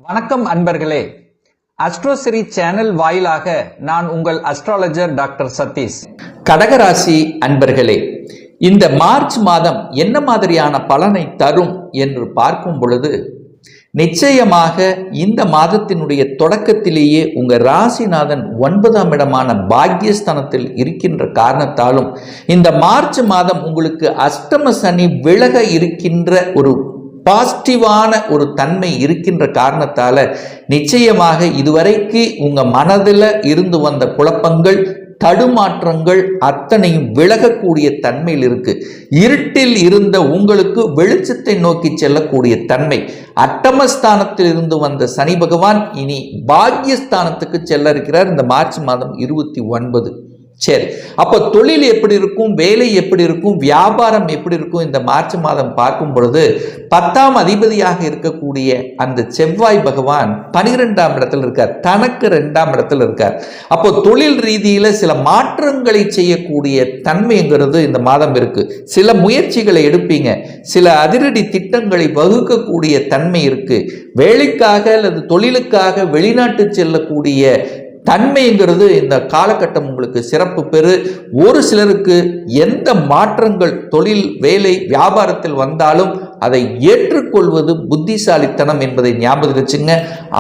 வணக்கம் அன்பர்களே. அஸ்ட்ரோசிரி சேனல் வாயிலாக நான் உங்கள் அஸ்ட்ராலஜர் டாக்டர் சதீஷ். கடகராசி அன்பர்களே, இந்த மார்ச் மாதம் என்ன மாதிரியான பலனை தரும் என்று பார்க்கும் பொழுது நிச்சயமாக இந்த மாதத்தினுடைய தொடக்கத்திலேயே உங்க ராசிநாதன் 9ஆம் இடமான பாக்யஸ்தானத்தில் இருக்கின்ற காரணத்தாலும் இந்த மார்ச் மாதம் உங்களுக்கு அஷ்டம சனி விலக இருக்கின்ற ஒரு பாசிட்டிவான ஒரு தன்மை இருக்கின்ற காரணத்தால நிச்சயமாக இதுவரைக்கு உங்க மனதில் இருந்து வந்த குழப்பங்கள் தடுமாற்றங்கள் அத்தனையும் விலகக்கூடிய தன்மையில் இருக்கு. இருட்டில் இருந்த உங்களுக்கு வெளிச்சத்தை நோக்கி செல்லக்கூடிய தன்மை. அட்டமஸ்தானத்தில் இருந்து வந்த சனி பகவான் இனி பாக்யஸ்தானத்துக்கு செல்ல இருக்கிறார் இந்த மார்ச் மாதம் 29. சரி, அப்போ தொழில் எப்படி இருக்கும், வேலை எப்படி இருக்கும், வியாபாரம் எப்படி இருக்கும் இந்த மார்ச் மாதம் பார்க்கும் பொழுது 10ஆம் அதிபதியாக இருக்கக்கூடிய அந்த செவ்வாய் பகவான் 12ஆம் இடத்துல இருக்கார், தனக்கு 2ஆம் இடத்துல இருக்கார். அப்போ தொழில் ரீதியில சில மாற்றங்களை செய்யக்கூடிய தன்மைங்கிறது இந்த மாதம் இருக்கு. சில முயற்சிகளை எடுப்பீங்க, சில அதிரடி திட்டங்களை வகுக்கக்கூடிய தன்மை இருக்கு. வேலைக்காக அல்லது தொழிலுக்காக வெளிநாட்டு செல்லக்கூடிய தன்மைங்கிறது இந்த காலகட்டம் உங்களுக்கு சிறப்பு பெறு. ஒரு சிலருக்கு எந்த மாற்றங்கள் தொழில் வேலை வியாபாரத்தில் வந்தாலும் அதை ஏற்றுக்கொள்வது புத்திசாலித்தனம் என்பதை ஞாபகம் வச்சுங்க.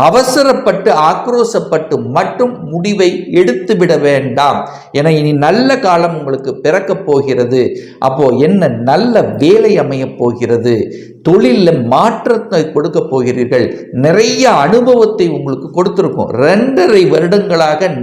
அவசரப்பட்டு ஆக்ரோசப்பட்டு மட்டும் முடிவை எடுத்துவிட வேண்டாம். என இனி நல்ல காலம் உங்களுக்கு பிறக்க போகிறது. அப்போ என்ன நல்ல வேலை அமைய போகிறது, தொழிலில் மாற்றத்தை கொடுக்க போகிறீர்கள். நிறைய அனுபவத்தை உங்களுக்கு கொடுத்திருக்கும். 2.5 வருடங்களாக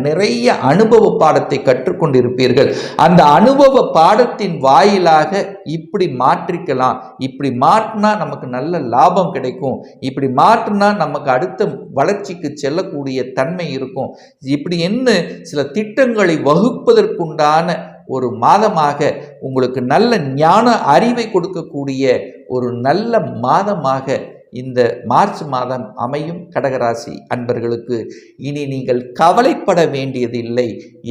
நிறைய அனுபவ பாடத்தை கற்றுக்கொண்டிருப்பீர்கள். அந்த அனுபவ பாடத்தின் வாயிலாக இப்படி மாற்றிக்கலாம், இப்படி மாற்றினா நமக்கு நல்ல லாபம் கிடைக்கும், இப்படி மாற்றினா நமக்கு அடுத்த வளர்ச்சிக்கு செல்லக்கூடிய தன்மை இருக்கும். இப்படி என்ன சில திட்டங்களை வகுப்பதற்குண்டான ஒரு மாதமாக உங்களுக்கு நல்ல ஞான அறிவை கொடுக்கக்கூடிய ஒரு நல்ல மாதமாக இந்த மார்ச் மாதம் அமையும். கடகராசி அன்பர்களுக்கு இனி நீங்கள் கவலைப்பட வேண்டியதில்லை.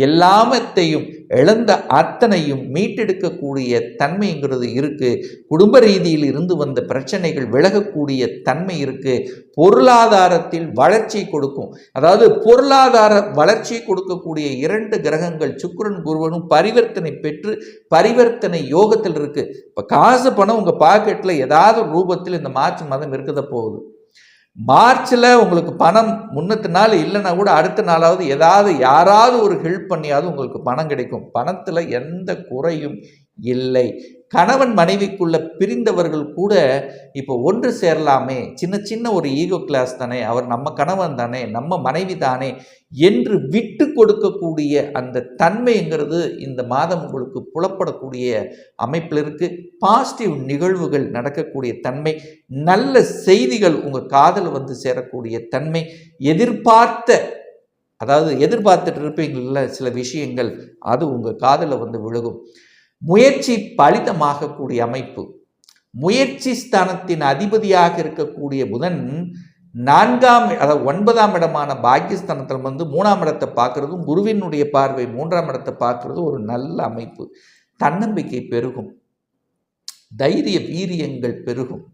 எல்லாமத்தையும் இழந்த அத்தனையும் மீட்டெடுக்கக்கூடிய தன்மைங்கிறது இருக்கு. குடும்ப ரீதியில் இருந்து வந்த பிரச்சனைகள் விலகக்கூடிய தன்மை இருக்கு. பொருளாதாரத்தில் வளர்ச்சி கொடுக்கும். அதாவது பொருளாதார வளர்ச்சி கொடுக்கக்கூடிய 2 கிரகங்கள் சுக்கிரன் குருவனும் பரிவர்த்தனை பெற்று பரிவர்த்தனை யோகத்தில் இருக்கு. இப்போ காசு பணம் உங்க பாக்கெட்ல ஏதாவது ரூபத்தில் இந்த மார்ச் மாதம் இருக்கத போகுது. மார்ச்ல உங்களுக்கு பணம் முன்னத்து நாள் இல்லைன்னா கூட அடுத்த நாளாவது ஏதாவது யாராவது ஒரு ஹெல்ப் பண்ணியாவது உங்களுக்கு பணம் கிடைக்கும். பணத்துல எந்த குறையும் இல்லை. கணவன் மனைவிக்குள்ள பிரிந்தவர்கள் கூட இப்போ ஒன்று சேரலாமே, சின்ன சின்ன ஒரு ஈகோ கிளாஸ் தானே, அவர் நம்ம கணவன் தானே, நம்ம மனைவி தானே என்று விட்டு கொடுக்கக்கூடிய அந்த தன்மைங்கிறது இந்த மாதம் உங்களுக்கு புலப்படக்கூடிய அமைப்பில் இருக்கு. பாசிட்டிவ் நிகழ்வுகள் நடக்கக்கூடிய தன்மை, நல்ல செய்திகள் உங்கள் காதில் வந்து சேரக்கூடிய தன்மை, எதிர்பார்த்துட்டு இருப்பீங்கள்ல சில விஷயங்கள், அது உங்கள் காதில் வந்து விழுகும். முயற்சி பலிதமாகக்கூடிய அமைப்பு. முயற்சி ஸ்தானத்தின் அதிபதியாக இருக்கக்கூடிய புதன் 9ஆம் இடமான பாக்கியஸ்தானத்தில் வந்து 3ஆம் இடத்தை பார்க்கறதும் குருவினுடைய பார்வை 3ஆம் இடத்தை பார்க்கறதும் ஒரு நல்ல அமைப்பு. தன்னம்பிக்கை பெருகும், தைரிய வீரியங்கள் பெருகும்,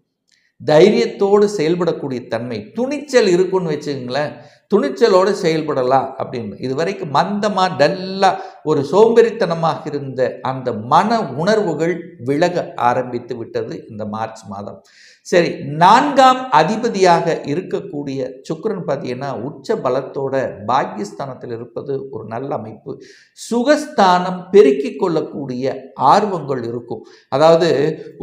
தைரியத்தோடு செயல்படக்கூடிய தன்மை, துணிச்சல் இருக்குன்னு வச்சுங்களேன், துணிச்சலோடு செயல்படலாம் அப்படின்னு. இதுவரைக்கும் மந்தமா டல்லா ஒரு சோம்பேறித்தனமாக இருந்த அந்த மன உணர்வுகள் விலக ஆரம்பித்து விட்டது இந்த மார்ச் மாதம். சரி, 4ஆம் அதிபதியாக இருக்கக்கூடிய சுக்கிரன் பார்த்தீங்கன்னா உச்ச பலத்தோட பாக்கியஸ்தானத்தில் இருப்பது ஒரு நல்ல அமைப்பு. சுகஸ்தானம் பெருக்கிக் கொள்ளக்கூடிய ஆர்வங்கள் இருக்கும். அதாவது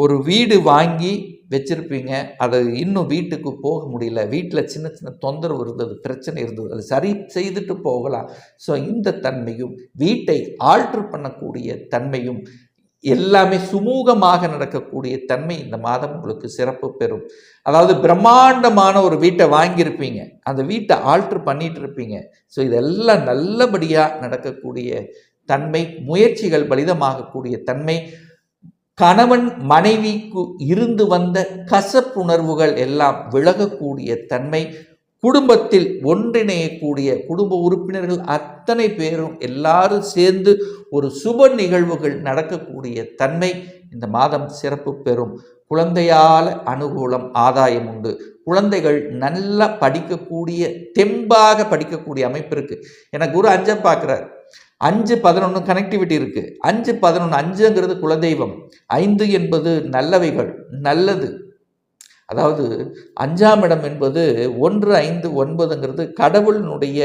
ஒரு வீடு வாங்கி வச்சிருப்பீங்க, அதை இன்னும் வீட்டுக்கு போக முடியல, வீட்டில் சின்ன சின்ன தொந்தரவு இருந்தது, பிரச்சனை இருந்தது, அது சரி செய்துட்டு போகலாம். ஸோ இந்த தன்மையும் வீட்டை ஆல்ட்ரு பண்ணக்கூடிய தன்மையும் எல்லாமே சுமூகமாக நடக்கக்கூடிய தன்மை இந்த மாதம் உங்களுக்கு சிறப்பு பெறும். அதாவது பிரம்மாண்டமான ஒரு வீட்டை வாங்கியிருப்பீங்க, அந்த வீட்டை ஆல்ட்ரு பண்ணிட்டு இருப்பீங்க. ஸோ இதெல்லாம் நல்லபடியாக நடக்கக்கூடிய தன்மை, முயற்சிகள் பலிதமாகக்கூடிய தன்மை, கணவன் மனைவிக்கு இருந்து வந்த கசப்புணர்வுகள் எல்லாம் விலகக்கூடிய தன்மை, குடும்பத்தில் ஒன்றிணையக்கூடிய குடும்ப உறுப்பினர்கள் அத்தனை பேரும் எல்லாரும் சேர்ந்து ஒரு சுப நிகழ்வுகள் நடக்கக்கூடிய தன்மை இந்த மாதம் சிறப்பு பெறும். குழந்தையால் அனுகூலம், ஆதாயம் உண்டு. குழந்தைகள் நல்லா படிக்கக்கூடிய, தெம்பாக படிக்கக்கூடிய அமைப்பு இருக்குது. ஏன்னா குரு 5 பார்க்குறார். 5-11 கனெக்டிவிட்டி இருக்குது. 5-11, 5ங்கிறது குலதெய்வம், 5 என்பது நல்லவைகள், நல்லது. அதாவது 5ஆம் இடம் என்பது 1, 5, 9ங்கிறது கடவுளினுடைய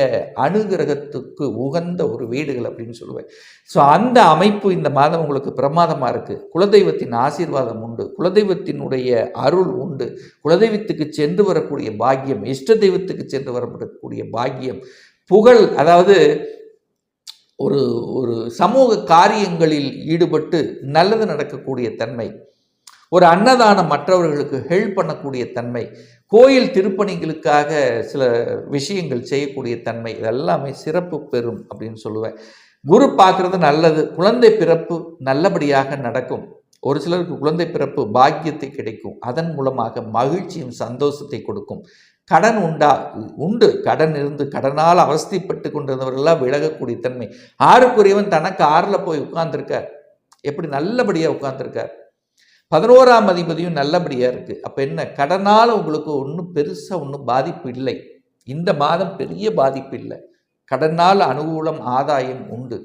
அனுகிரகத்துக்கு உகந்த ஒரு வீடுகள் அப்படின்னு சொல்லுவேன். ஸோ அந்த அமைப்பு இந்த மாதம் உங்களுக்கு பிரமாதமாக இருக்குது. குலதெய்வத்தின் ஆசீர்வாதம் உண்டு, குலதெய்வத்தினுடைய அருள் உண்டு, குலதெய்வத்துக்கு சென்று வரக்கூடிய பாக்கியம், இஷ்ட தெய்வத்துக்கு சென்று வரக்கூடிய பாக்கியம், புகழ். அதாவது ஒரு ஒரு சமூக காரியங்களில் ஈடுபட்டு நல்லது நடக்கக்கூடிய தன்மை, ஒரு அன்னதானம், மற்றவர்களுக்கு ஹெல்ப் பண்ணக்கூடிய தன்மை, கோயில் திருப்பணிகளுக்காக சில விஷயங்கள் செய்யக்கூடிய தன்மை, இதெல்லாமே சிறப்பு பெறும் அப்படின்னு சொல்லுவேன். குரு பார்க்குறது நல்லது. குழந்தை பிறப்பு நல்லபடியாக நடக்கும். ஒரு சிலருக்கு குழந்தை பிறப்பு பாக்கியத்தை கிடைக்கும். அதன் மூலமாக மகிழ்ச்சியும் சந்தோஷத்தை கொடுக்கும். கடன் உண்டு. கடன் இருந்து கடனால் அவஸ்தைப்பட்டு கொண்டிருந்தவர்களெல்லாம் விலகக்கூடிய தன்மை. 6க்குரியவன் தனக்கு 6ல் போய் உட்கார்ந்துருக்கார். எப்படி நல்லபடியாக உட்கார்ந்துருக்கார். 11ஆம் அதிபதியும் நல்லபடியாக இருக்குது. அப்போ என்ன, கடனால் உங்களுக்கு ஒன்றும் பெருசாக ஒன்றும் பாதிப்பு இல்லை. இந்த மாதம் பெரிய பாதிப்பு இல்லை. கடனால் அனுகூலம், ஆதாயம் உண்டு.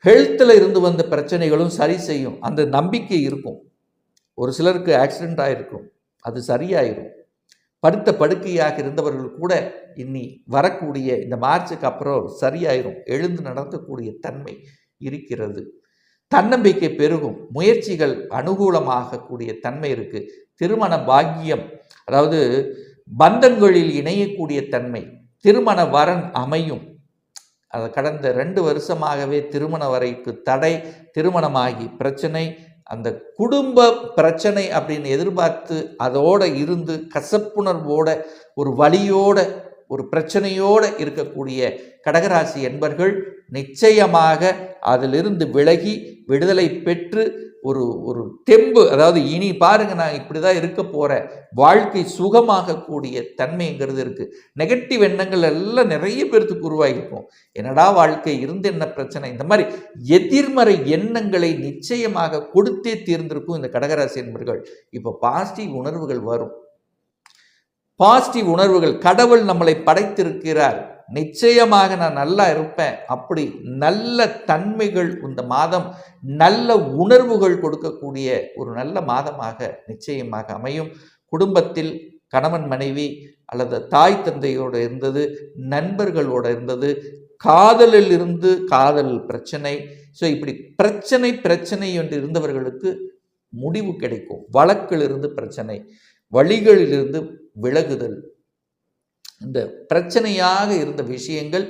ஹெல்த்தில் இருந்து வந்த பிரச்சனைகளும் சரி செய்யும், அந்த நம்பிக்கை இருக்கும். ஒரு சிலருக்கு ஆக்சிடெண்ட் ஆகிருக்கும், அது சரியாயிரும். படுத்த படுக்கையாக இருந்தவர்கள் கூட இனி வரக்கூடிய இந்த மார்ச்சுக்கு அப்புறம் சரியாயிரும், எழுந்து நடக்கக்கூடிய தன்மை இருக்கிறது. தன்னம்பிக்கை பெருகும், முயற்சிகள் அனுகூலமாகக்கூடிய தன்மை இருக்குது. திருமண பாக்கியம், அதாவது பந்தங்களில் இணையக்கூடிய தன்மை, திருமண வரன் அமையும். அது கடந்த 2 வருஷமாகவே திருமண வரைக்கு தடை, திருமணமாகி பிரச்சனை, அந்த குடும்ப பிரச்சனை அப்படின்னு எதிர்பார்த்து அதோடு இருந்து கசப்புணர்வோட, ஒரு வலியோட, ஒரு பிரச்சனையோடு இருக்கக்கூடிய கடகராசி என்பர்கள் நிச்சயமாக அதிலிருந்து விலகி விடுதலை பெற்று ஒரு தெம்பு, அதாவது இனி பாருங்க நான் இப்படி தான் இருக்க போகிறேன், வாழ்க்கை சுகமாகக்கூடிய தன்மைங்கிறது இருக்குது. நெகட்டிவ் எண்ணங்கள் எல்லாம் நிறைய பேர்த்துக்கு உருவாகிருக்கும். என்னடா வாழ்க்கை, இருந்து என்ன பிரச்சனை, இந்த மாதிரி எதிர்மறை எண்ணங்களை நிச்சயமாக கொடுத்தே தீர்ந்திருக்கும் இந்த கடகராசி என்பர்கள். இப்போ பாசிட்டிவ் உணர்வுகள் வரும். பாசிட்டிவ் உணர்வுகள், கடவுள் நம்மளை படைத்திருக்கிறார், நிச்சயமாக நான் நல்லா இருப்பேன், அப்படி நல்ல தன்மைகள் இந்த மாதம் நல்ல உணர்வுகள் கொடுக்கக்கூடிய ஒரு நல்ல மாதமாக நிச்சயமாக அமையும். குடும்பத்தில் கணவன் மனைவி அல்லது தாய் தந்தையோடு இருந்தது, நண்பர்களோடு இருந்தது, காதலில் இருந்து காதல் பிரச்சனை, ஸோ இப்படி பிரச்சனை என்று இருந்தவர்களுக்கு முடிவு கிடைக்கும். வழக்கிலிருந்து பிரச்சனை, வழிகளிலிருந்து விலகுதல், இந்த பிரச்சனையாக இருந்த விஷயங்கள்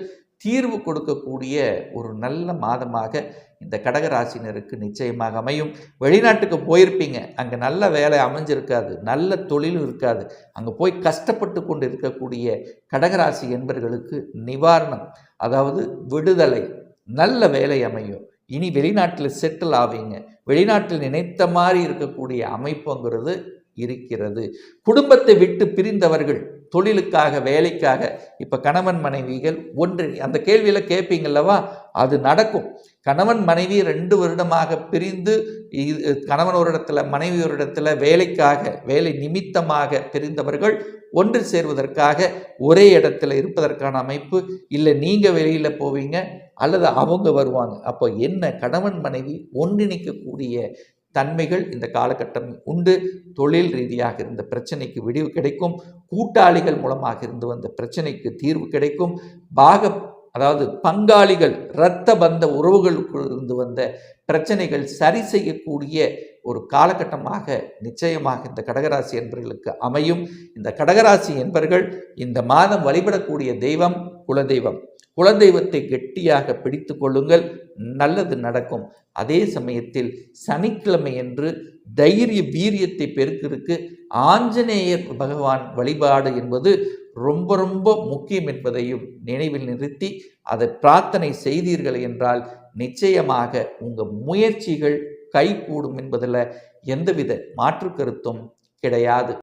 தீர்வு கொடுக்கக்கூடிய ஒரு நல்ல மாதமாக இந்த கடகராசினருக்கு நிச்சயமாக அமையும். வெளிநாட்டுக்கு போயிருப்பீங்க, அங்கே நல்ல வேலை அமைஞ்சிருக்காது, நல்ல தொழிலும் இருக்காது, அங்கே போய் கஷ்டப்பட்டு கொண்டு இருக்கக்கூடிய கடகராசி என்பவர்களுக்கு நிவாரணம், அதாவது விடுதலை, நல்ல வேலை அமையும். இனி வெளிநாட்டில் செட்டில் ஆவீங்க, வெளிநாட்டில் நினைத்த மாதிரி இருக்கக்கூடிய அமைப்புங்கிறது இருக்கிறது. குடும்பத்தை விட்டு பிரிந்தவர்கள் தொழிலுக்காக, வேலைக்காக, இப்போ கணவன் மனைவிகள் ஒன்று, அந்த கேள்வியில் கேட்பீங்கல்லவா, அது நடக்கும். கணவன் மனைவி 2 வருடமாக பிரிந்து, கணவன் ஒரு இடத்துல மனைவி ஒரு இடத்துல வேலைக்காக, வேலை நிமித்தமாக பிரிந்தவர்கள் ஒன்று சேர்வதற்காக ஒரே இடத்துல இருப்பதற்கான அமைப்பு, இல்லை நீங்கள் வெளியில் போவீங்க அல்லது அவங்க வருவாங்க. அப்போ என்ன, கணவன் மனைவி ஒன்றிணைக்கக்கூடிய தன்மைகள் இந்த காலகட்டம் உண்டு. தொழில் ரீதியாக இருந்த பிரச்சனைக்கு விடிவு கிடைக்கும். கூட்டாளிகள் மூலமாக இருந்து வந்த பிரச்சனைக்கு தீர்வு கிடைக்கும். அதாவது பங்காளிகள், இரத்த பந்த உறவுகளுக்குள் இருந்து வந்த பிரச்சனைகள் சரி செய்யக்கூடிய ஒரு காலகட்டமாக நிச்சயமாக இந்த கடகராசி என்பவர்களுக்கு அமையும். இந்த கடகராசி என்பவர்கள் இந்த மாதம் வழிபடக்கூடிய தெய்வம் குலதெய்வம். குலதெய்வத்தை கெட்டியாக பிடித்து கொள்ளுங்கள், நல்லது நடக்கும். அதே சமயத்தில் சனிக்கிழமை என்று தைரிய வீரியத்தை பெருக்கிறதுக்கு ஆஞ்சநேயர் பகவான் வழிபாடு என்பது ரொம்ப ரொம்ப முக்கியம் என்பதையும் நினைவில் நிறுத்தி அதை பிரார்த்தனை செய்தீர்கள் என்றால் நிச்சயமாக உங்கள் முயற்சிகள் கைகூடும் என்பதில் எந்தவித மாற்று கருத்தும் கிடையாது.